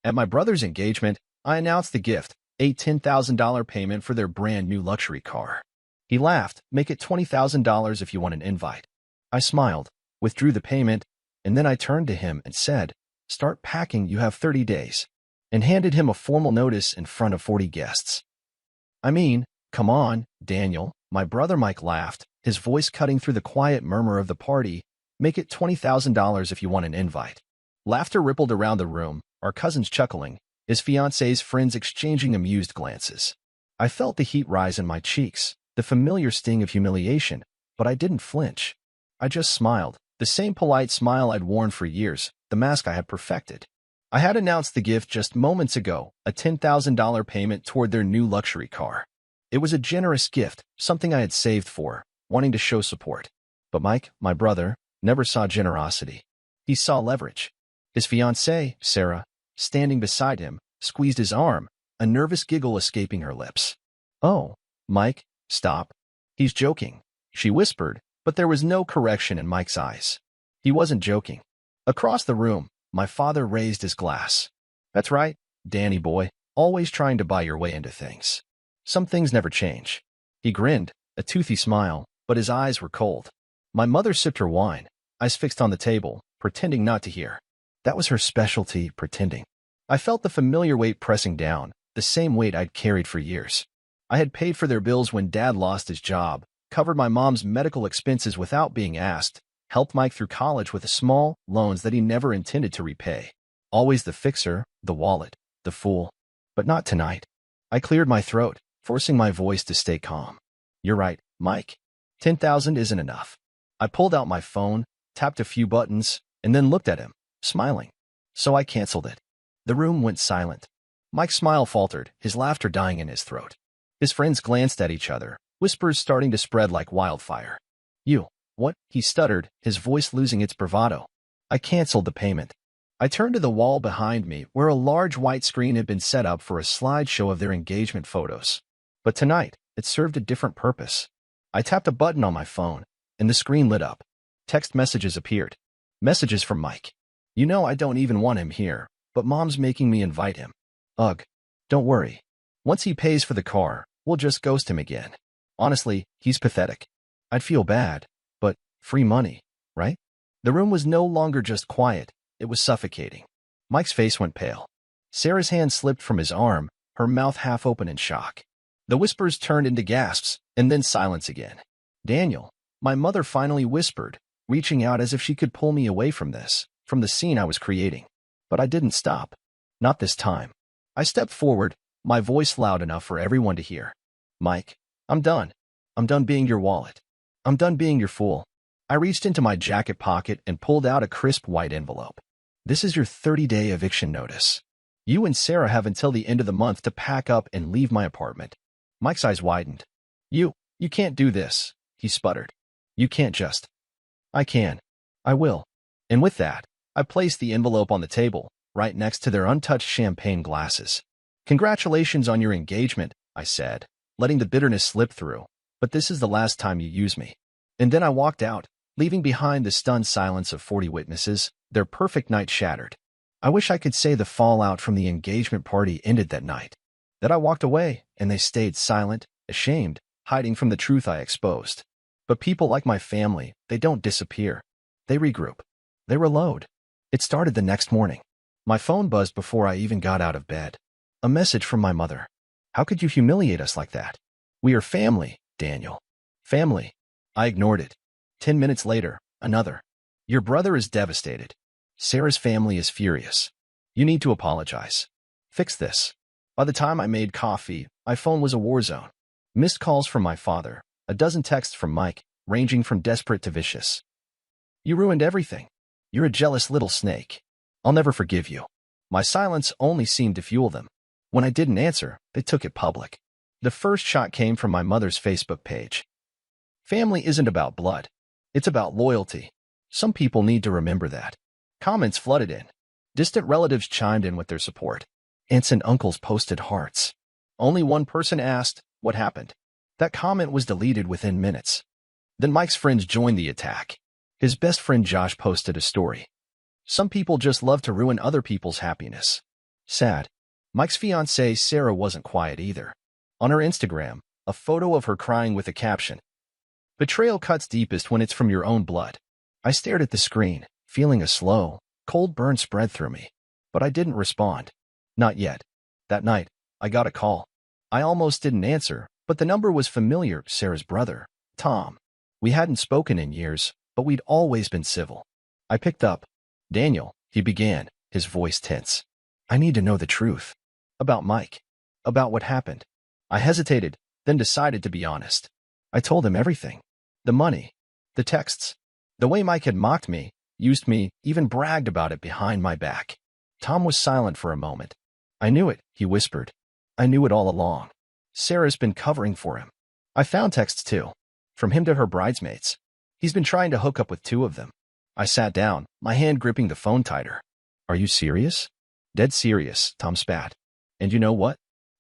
At my brother's engagement, I announced the gift, a $10,000 payment for their brand new luxury car. He laughed, make it $20,000 if you want an invite. I smiled, withdrew the payment, and then I turned to him and said, start packing, you have 30 days, and handed him a formal notice in front of 40 guests. I mean, come on, Daniel, my brother Mike laughed, his voice cutting through the quiet murmur of the party, make it $20,000 if you want an invite. Laughter rippled around the room, our cousins chuckling, his fiancé's friends exchanging amused glances. I felt the heat rise in my cheeks, the familiar sting of humiliation, but I didn't flinch. I just smiled, the same polite smile I'd worn for years, the mask I had perfected. I had announced the gift just moments ago, a $10,000 payment toward their new luxury car. It was a generous gift, something I had saved for, wanting to show support. But Mike, my brother, never saw generosity. He saw leverage. His fiancée, Sarah, standing beside him, squeezed his arm, a nervous giggle escaping her lips. Oh, Mike, stop. He's joking, she whispered, but there was no correction in Mike's eyes. He wasn't joking. Across the room, my father raised his glass. That's right, Danny boy, always trying to buy your way into things. Some things never change. He grinned, a toothy smile, but his eyes were cold. My mother sipped her wine, eyes fixed on the table, pretending not to hear. That was her specialty, pretending. I felt the familiar weight pressing down, the same weight I'd carried for years. I had paid for their bills when Dad lost his job, covered my mom's medical expenses without being asked, helped Mike through college with small loans that he never intended to repay. Always the fixer, the wallet, the fool. But not tonight. I cleared my throat, forcing my voice to stay calm. You're right, Mike. 10,000 isn't enough. I pulled out my phone, tapped a few buttons, and then looked at him, smiling. So I canceled it. The room went silent. Mike's smile faltered, his laughter dying in his throat. His friends glanced at each other, whispers starting to spread like wildfire. You, what? He stuttered, his voice losing its bravado. I canceled the payment. I turned to the wall behind me where a large white screen had been set up for a slideshow of their engagement photos. But tonight, it served a different purpose. I tapped a button on my phone, and the screen lit up. Text messages appeared. Messages from Mike. You know I don't even want him here, but Mom's making me invite him. Ugh. Don't worry. Once he pays for the car, we'll just ghost him again. Honestly, he's pathetic. I'd feel bad, but free money, right? The room was no longer just quiet, it was suffocating. Mike's face went pale. Sarah's hand slipped from his arm, her mouth half open in shock. The whispers turned into gasps, and then silence again. Daniel, my mother finally whispered, reaching out as if she could pull me away from this, from the scene I was creating. But I didn't stop. Not this time. I stepped forward, my voice loud enough for everyone to hear. Mike, I'm done. I'm done being your wallet. I'm done being your fool. I reached into my jacket pocket and pulled out a crisp white envelope. This is your 30-day eviction notice. You and Sarah have until the end of the month to pack up and leave my apartment. Mike's eyes widened. You can't do this, he sputtered. You can't just. I can. I will. And with that, I placed the envelope on the table, right next to their untouched champagne glasses. Congratulations on your engagement, I said, letting the bitterness slip through, but this is the last time you use me. And then I walked out, leaving behind the stunned silence of 40 witnesses, their perfect night shattered. I wish I could say the fallout from the engagement party ended that night. That I walked away, and they stayed silent, ashamed, hiding from the truth I exposed. But people like my family, they don't disappear. They regroup. They reload. It started the next morning. My phone buzzed before I even got out of bed. A message from my mother. How could you humiliate us like that? We are family, Daniel. Family. I ignored it. 10 minutes later, another. Your brother is devastated. Sarah's family is furious. You need to apologize. Fix this. By the time I made coffee, my phone was a war zone. Missed calls from my father, a dozen texts from Mike, ranging from desperate to vicious. You ruined everything. You're a jealous little snake. I'll never forgive you. My silence only seemed to fuel them. When I didn't answer, they took it public. The first shot came from my mother's Facebook page. Family isn't about blood. It's about loyalty. Some people need to remember that. Comments flooded in. Distant relatives chimed in with their support. Aunts and uncles posted hearts. Only one person asked, what happened? That comment was deleted within minutes. Then Mike's friends joined the attack. His best friend Josh posted a story. Some people just love to ruin other people's happiness. Sad. Mike's fiancée, Sarah, wasn't quiet either. On her Instagram, a photo of her crying with a caption, "Betrayal cuts deepest when it's from your own blood." I stared at the screen, feeling a slow, cold burn spread through me. But I didn't respond. Not yet. That night, I got a call. I almost didn't answer, but the number was familiar. Sarah's brother, Tom. We hadn't spoken in years, but we'd always been civil. I picked up. "Daniel," he began, his voice tense. "I need to know the truth. About Mike. About what happened." I hesitated, then decided to be honest. I told him everything. The money. The texts. The way Mike had mocked me, used me, even bragged about it behind my back. Tom was silent for a moment. "I knew it," he whispered. "I knew it all along. Sarah's been covering for him." I found texts too. From him to her bridesmaids. He's been trying to hook up with 2 of them. I sat down, my hand gripping the phone tighter. "Are you serious?" "Dead serious," Tom spat. "And you know what?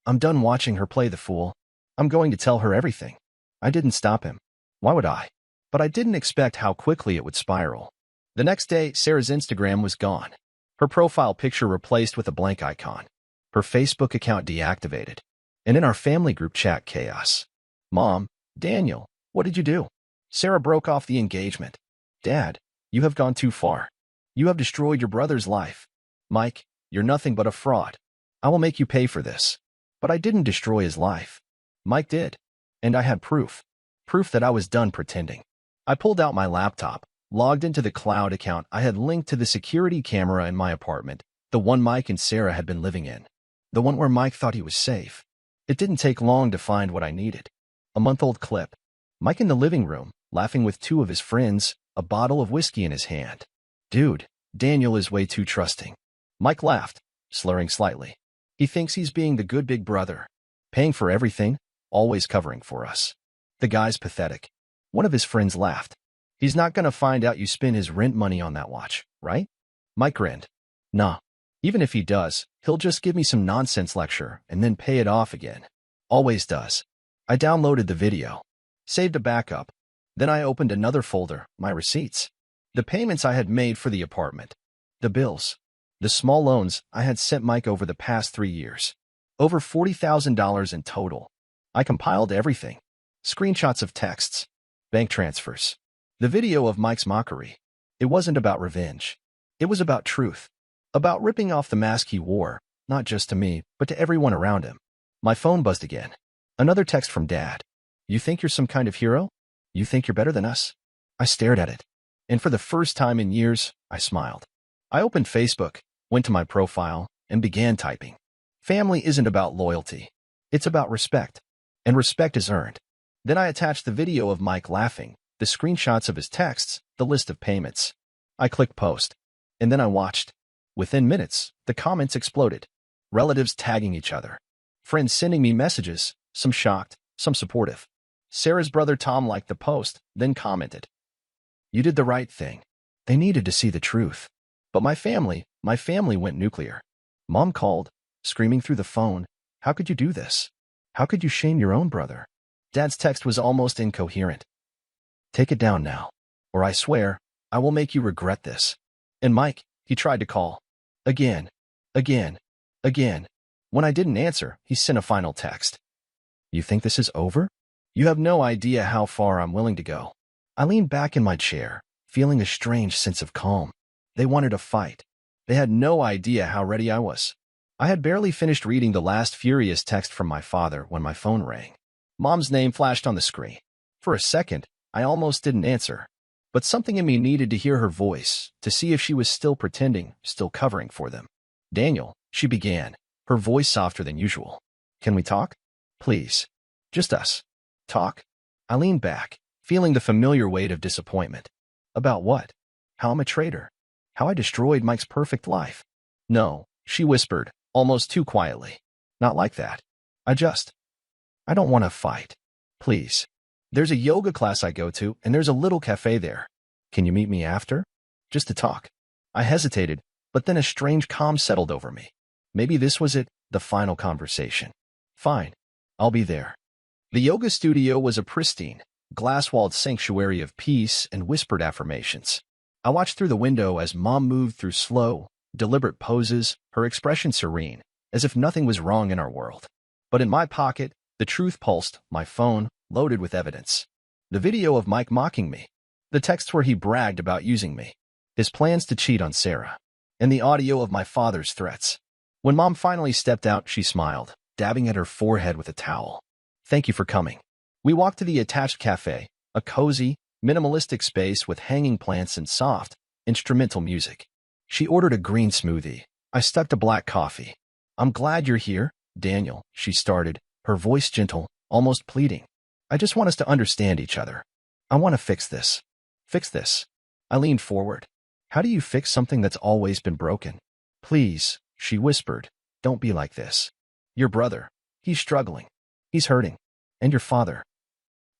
I'm done watching her play the fool. I'm going to tell her everything." I didn't stop him. Why would I? But I didn't expect how quickly it would spiral. The next day, Sarah's Instagram was gone. Her profile picture replaced with a blank icon. Her Facebook account deactivated. And in our family group chat, chaos. "Mom, Daniel, what did you do?" Sarah broke off the engagement. "Dad, you have gone too far. You have destroyed your brother's life. Mike, you're nothing but a fraud. I will make you pay for this." But I didn't destroy his life. Mike did. And I had proof. Proof that I was done pretending. I pulled out my laptop, logged into the cloud account I had linked to the security camera in my apartment, the one Mike and Sarah had been living in. The one where Mike thought he was safe. It didn't take long to find what I needed. A month-old clip. Mike in the living room, laughing with 2 of his friends, a bottle of whiskey in his hand. "Dude, Daniel is way too trusting." Mike laughed, slurring slightly. "He thinks he's being the good big brother. Paying for everything, always covering for us. The guy's pathetic." One of his friends laughed. "He's not gonna find out you spend his rent money on that watch, right?" Mike grinned. "Nah. Even if he does, he'll just give me some nonsense lecture and then pay it off again. Always does." I downloaded the video. Saved a backup. Then I opened another folder, my receipts. The payments I had made for the apartment. The bills. The small loans I had sent Mike over the past 3 years. Over $40,000 in total. I compiled everything. Screenshots of texts. Bank transfers. The video of Mike's mockery. It wasn't about revenge. It was about truth. About ripping off the mask he wore, not just to me, but to everyone around him. My phone buzzed again. Another text from Dad. "You think you're some kind of hero? You think you're better than us?" I stared at it. And for the first time in years, I smiled. I opened Facebook, went to my profile, and began typing. Family isn't about loyalty. It's about respect. And respect is earned. Then I attached the video of Mike laughing, the screenshots of his texts, the list of payments. I clicked post. And then I watched. Within minutes, the comments exploded. Relatives tagging each other. Friends sending me messages, some shocked, some supportive. Sarah's brother Tom liked the post, then commented, "You did the right thing." They needed to see the truth. But my family went nuclear. Mom called, screaming through the phone, "How could you do this? How could you shame your own brother?" Dad's text was almost incoherent. "Take it down now, or I swear, I will make you regret this." And Mike, he tried to call. Again. When I didn't answer, he sent a final text. "You think this is over? You have no idea how far I'm willing to go." I leaned back in my chair, feeling a strange sense of calm. They wanted a fight. They had no idea how ready I was. I had barely finished reading the last furious text from my father when my phone rang. Mom's name flashed on the screen. For a second, I almost didn't answer. But something in me needed to hear her voice, to see if she was still pretending, still covering for them. "Daniel," she began, her voice softer than usual. "Can we talk? Please. Just us. Talk?" I leaned back, feeling the familiar weight of disappointment. "About what? How I'm a traitor? How I destroyed Mike's perfect life?" "No," she whispered, almost too quietly. "Not like that. I don't want to fight. Please. There's a yoga class I go to, and there's a little cafe there. Can you meet me after? Just to talk." I hesitated, but then a strange calm settled over me. Maybe this was it, the final conversation. "Fine. I'll be there." The yoga studio was a pristine, glass-walled sanctuary of peace and whispered affirmations. I watched through the window as Mom moved through slow, deliberate poses, her expression serene, as if nothing was wrong in our world. But in my pocket, the truth pulsed, my phone loaded with evidence. The video of Mike mocking me, the text where he bragged about using me, his plans to cheat on Sarah, and the audio of my father's threats. When Mom finally stepped out, she smiled, dabbing at her forehead with a towel. "Thank you for coming." We walked to the attached cafe, a cozy, minimalistic space with hanging plants and soft, instrumental music. She ordered a green smoothie. I stuck to black coffee. "I'm glad you're here, Daniel," she started, her voice gentle, almost pleading. "I just want us to understand each other. I want to fix this." "Fix this?" I leaned forward. "How do you fix something that's always been broken?" "Please," she whispered, "don't be like this. Your brother, he's struggling. He's hurting. And your father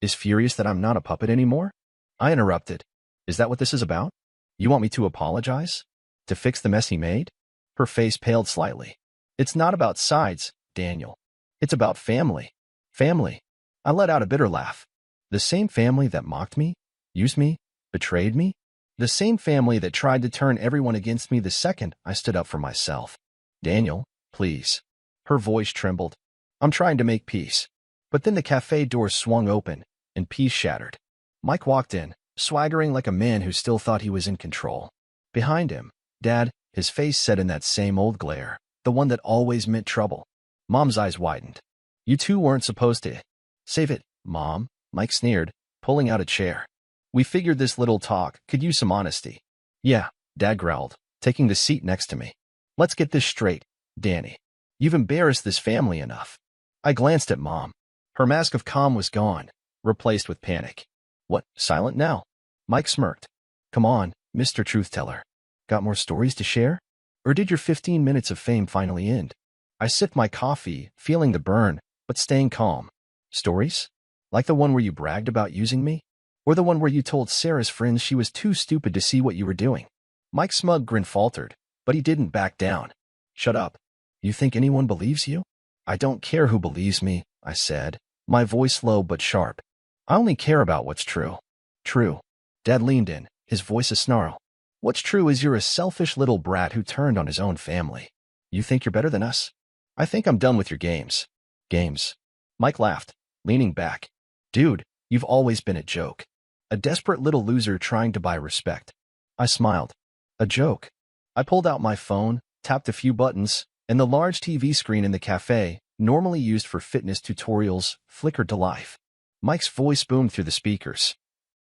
is furious that I'm not a puppet anymore." I interrupted. "Is that what this is about? You want me to apologize? To fix the mess he made?" Her face paled slightly. "It's not about sides, Daniel. It's about family." "Family?" I let out a bitter laugh. "The same family that mocked me, used me, betrayed me? The same family that tried to turn everyone against me the second I stood up for myself." "Daniel, please." Her voice trembled. "I'm trying to make peace." But then the cafe door swung open, and peace shattered. Mike walked in, swaggering like a man who still thought he was in control. Behind him, Dad, his face set in that same old glare, the one that always meant trouble. Mom's eyes widened. "You two weren't supposed to." "Save it, Mom," Mike sneered, pulling out a chair. "We figured this little talk could use some honesty." "Yeah," Dad growled, taking the seat next to me. "Let's get this straight, Danny. You've embarrassed this family enough." I glanced at Mom. Her mask of calm was gone, replaced with panic. "What, silent now?" Mike smirked. "Come on, Mr. Truth Teller. Got more stories to share? Or did your 15 minutes of fame finally end?" I sipped my coffee, feeling the burn, but staying calm. "Stories? Like the one where you bragged about using me? Or the one where you told Sarah's friends she was too stupid to see what you were doing?" Mike's smug grin faltered, but he didn't back down. "Shut up. You think anyone believes you?" "I don't care who believes me," I said, my voice low but sharp. "I only care about what's true." "True." Dad leaned in, his voice a snarl. "What's true is you're a selfish little brat who turned on his own family. You think you're better than us? I think I'm done with your games." "Games?" Mike laughed, leaning back. "Dude, you've always been a joke. A desperate little loser trying to buy respect." I smiled. "A joke?" I pulled out my phone, tapped a few buttons, and the large TV screen in the cafe, normally used for fitness tutorials, flickered to life. Mike's voice boomed through the speakers.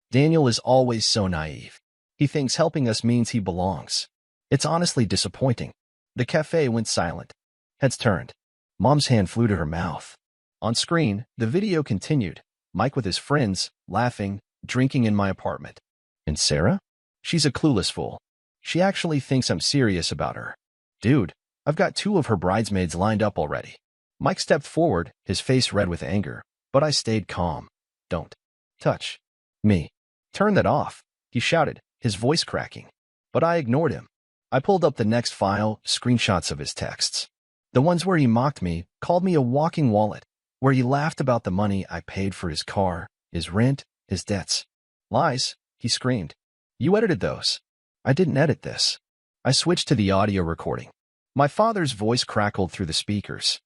"Daniel is always so naive. He thinks helping us means he belongs. It's honestly disappointing." The cafe went silent. Heads turned. Mom's hand flew to her mouth. On screen, the video continued, Mike with his friends, laughing, drinking in my apartment. "And Sarah? She's a clueless fool. She actually thinks I'm serious about her. Dude, I've got 2 of her bridesmaids lined up already." Mike stepped forward, his face red with anger, but I stayed calm. "Don't touch me. Turn that off," he shouted, his voice cracking. But I ignored him. I pulled up the next file, screenshots of his texts. The ones where he mocked me, called me a walking wallet, where he laughed about the money I paid for his car, his rent, his debts. "Lies," he screamed. "You edited those." "I didn't edit this." I switched to the audio recording. My father's voice crackled through the speakers.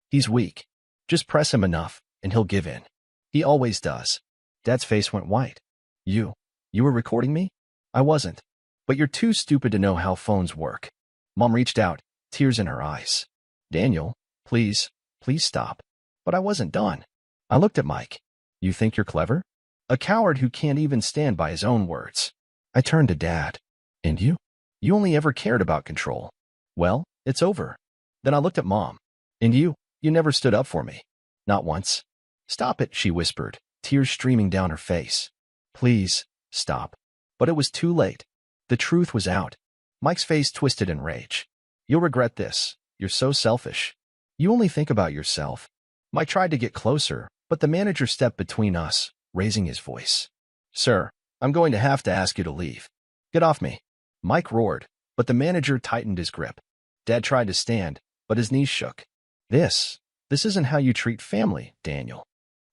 "He's weak. Just press him enough, and he'll give in. He always does." Dad's face went white. You were recording me?" "I wasn't. But you're too stupid to know how phones work." Mom reached out, tears in her eyes. "Daniel, please stop." But I wasn't done. I looked at Mike. "You think you're clever? A coward who can't even stand by his own words." I turned to Dad. "And you? You only ever cared about control. Well, it's over." Then I looked at Mom. "And you never stood up for me. Not once." "Stop it," she whispered, tears streaming down her face. "Please, stop." But it was too late. The truth was out. Mike's face twisted in rage. "You'll regret this. You're so selfish. You only think about yourself." Mike tried to get closer, but the manager stepped between us, raising his voice. "Sir, I'm going to have to ask you to leave. Get off me." Mike roared, but the manager tightened his grip. Dad tried to stand, but his knees shook. This isn't how you treat family, Daniel."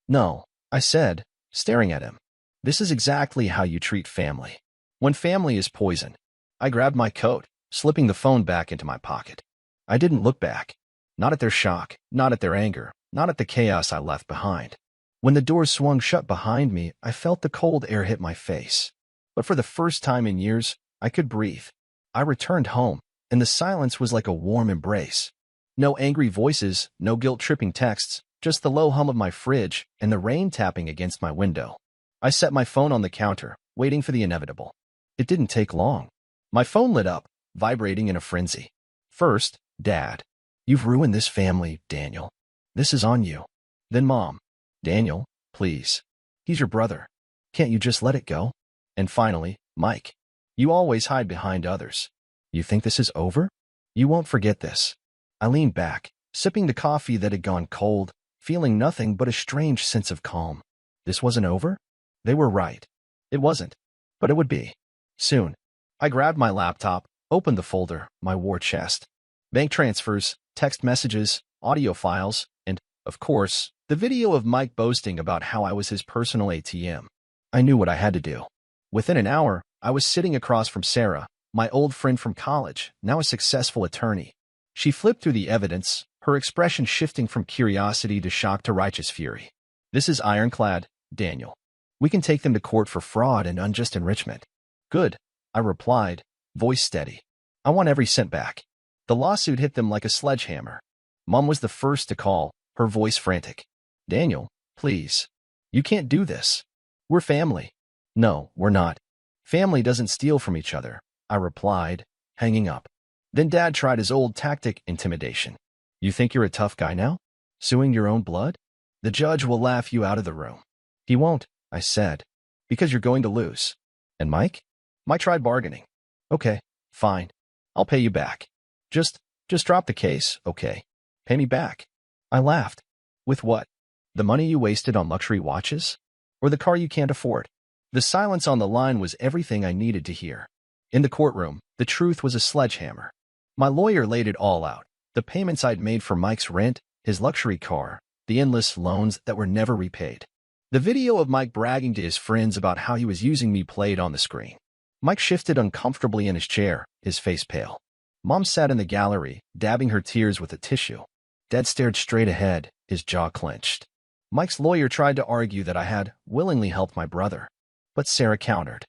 "No," I said, staring at him. "This is exactly how you treat family. When family is poison." I grabbed my coat, slipping the phone back into my pocket. I didn't look back. Not at their shock, not at their anger, not at the chaos I left behind. When the doors swung shut behind me, I felt the cold air hit my face. But for the first time in years, I could breathe. I returned home, and the silence was like a warm embrace. No angry voices, no guilt-tripping texts, just the low hum of my fridge and the rain tapping against my window. I set my phone on the counter, waiting for the inevitable. It didn't take long. My phone lit up, vibrating in a frenzy. First, Dad. You've ruined this family, Daniel. This is on you. Then Mom. Daniel, please. He's your brother. Can't you just let it go? And finally, Mike. You always hide behind others. You think this is over? You won't forget this. I leaned back, sipping the coffee that had gone cold, feeling nothing but a strange sense of calm. This wasn't over? They were right. It wasn't. But it would be. Soon. I grabbed my laptop, opened the folder, my war chest. Bank transfers, text messages, audio files, and, of course, the video of Mike boasting about how I was his personal ATM. I knew what I had to do. Within an hour, I was sitting across from Sarah, my old friend from college, now a successful attorney. She flipped through the evidence, her expression shifting from curiosity to shock to righteous fury. This is ironclad, Daniel. We can take them to court for fraud and unjust enrichment. Good, I replied, voice steady. I want every cent back. The lawsuit hit them like a sledgehammer. Mom was the first to call, her voice frantic. Daniel, please. You can't do this. We're family. No, we're not. Family doesn't steal from each other, I replied, hanging up. Then Dad tried his old tactic, intimidation. You think you're a tough guy now? Suing your own blood? The judge will laugh you out of the room. He won't, I said, because you're going to lose. And Mike? Mike tried bargaining. Okay, fine. I'll pay you back. Just drop the case, okay? Pay me back. I laughed. With what? The money you wasted on luxury watches? Or the car you can't afford? The silence on the line was everything I needed to hear. In the courtroom, the truth was a sledgehammer. My lawyer laid it all out. The payments I'd made for Mike's rent, his luxury car, the endless loans that were never repaid. The video of Mike bragging to his friends about how he was using me played on the screen. Mike shifted uncomfortably in his chair, his face pale. Mom sat in the gallery, dabbing her tears with a tissue. Dad stared straight ahead, his jaw clenched. Mike's lawyer tried to argue that I had willingly helped my brother. But Sarah countered.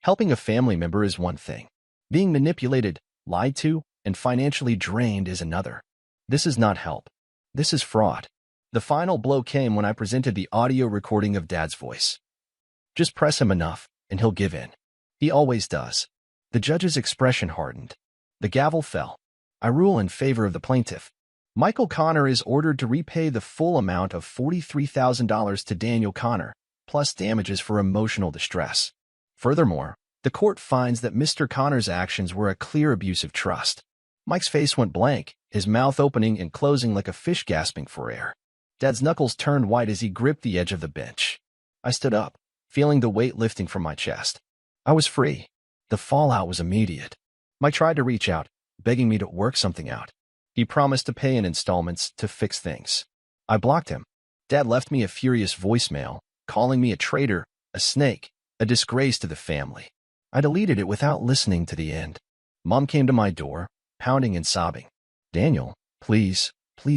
Helping a family member is one thing. Being manipulated, lied to, and financially drained is another. This is not help. This is fraud. The final blow came when I presented the audio recording of Dad's voice. Just press him enough, and he'll give in. He always does. The judge's expression hardened. The gavel fell. I rule in favor of the plaintiff. Michael Connor is ordered to repay the full amount of $43,000 to Daniel Connor, plus damages for emotional distress. Furthermore, the court finds that Mr. Connor's actions were a clear abuse of trust. Mike's face went blank, his mouth opening and closing like a fish gasping for air. Dad's knuckles turned white as he gripped the edge of the bench. I stood up, feeling the weight lifting from my chest. I was free. The fallout was immediate. Mike tried to reach out, begging me to work something out. He promised to pay in installments to fix things. I blocked him. Dad left me a furious voicemail, calling me a traitor, a snake, a disgrace to the family. I deleted it without listening to the end. Mom came to my door, pounding and sobbing. Daniel, please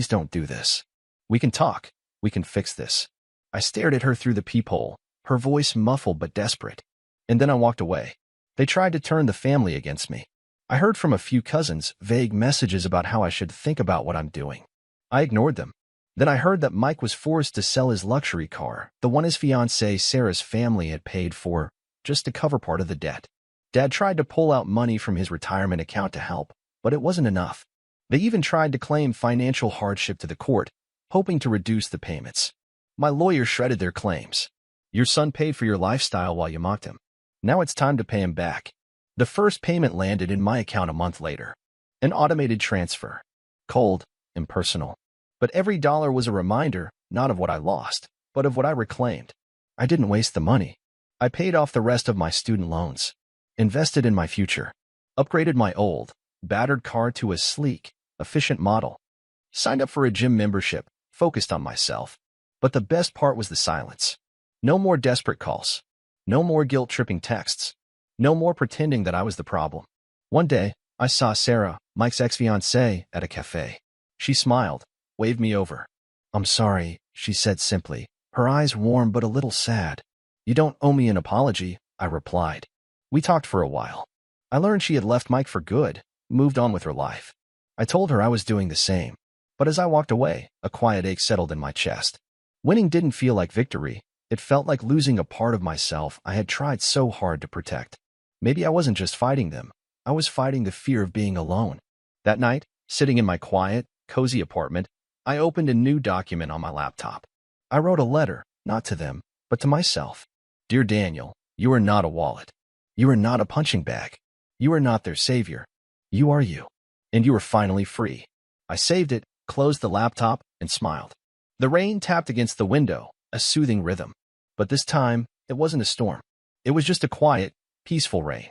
don't do this. We can talk. We can fix this. I stared at her through the peephole, her voice muffled but desperate. And then I walked away. They tried to turn the family against me. I heard from a few cousins vague messages about how I should think about what I'm doing. I ignored them. Then I heard that Mike was forced to sell his luxury car, the one his fiancée Sarah's family had paid for, just to cover part of the debt. Dad tried to pull out money from his retirement account to help, but it wasn't enough. They even tried to claim financial hardship to the court, hoping to reduce the payments. My lawyer shredded their claims. Your son paid for your lifestyle while you mocked him. Now it's time to pay him back. The first payment landed in my account a month later. An automated transfer. Cold, impersonal. But every dollar was a reminder, not of what I lost, but of what I reclaimed. I didn't waste the money. I paid off the rest of my student loans, invested in my future, upgraded my old, battered car to a sleek, efficient model, signed up for a gym membership, focused on myself. But the best part was the silence. No more desperate calls. No more guilt-tripping texts. No more pretending that I was the problem. One day, I saw Sarah, Mike's ex-fiancée, at a cafe. She smiled, waved me over. I'm sorry, she said simply, her eyes warm but a little sad. You don't owe me an apology, I replied. We talked for a while. I learned she had left Mike for good, moved on with her life. I told her I was doing the same. But as I walked away, a quiet ache settled in my chest. Winning didn't feel like victory. It felt like losing a part of myself I had tried so hard to protect. Maybe I wasn't just fighting them. I was fighting the fear of being alone. That night, sitting in my quiet, cozy apartment, I opened a new document on my laptop. I wrote a letter, not to them, but to myself. Dear Daniel, you are not a wallet. You are not a punching bag. You are not their savior. You are you. And you are finally free. I saved it, closed the laptop, and smiled. The rain tapped against the window, a soothing rhythm. But this time, it wasn't a storm. It was just a quiet, peaceful rain.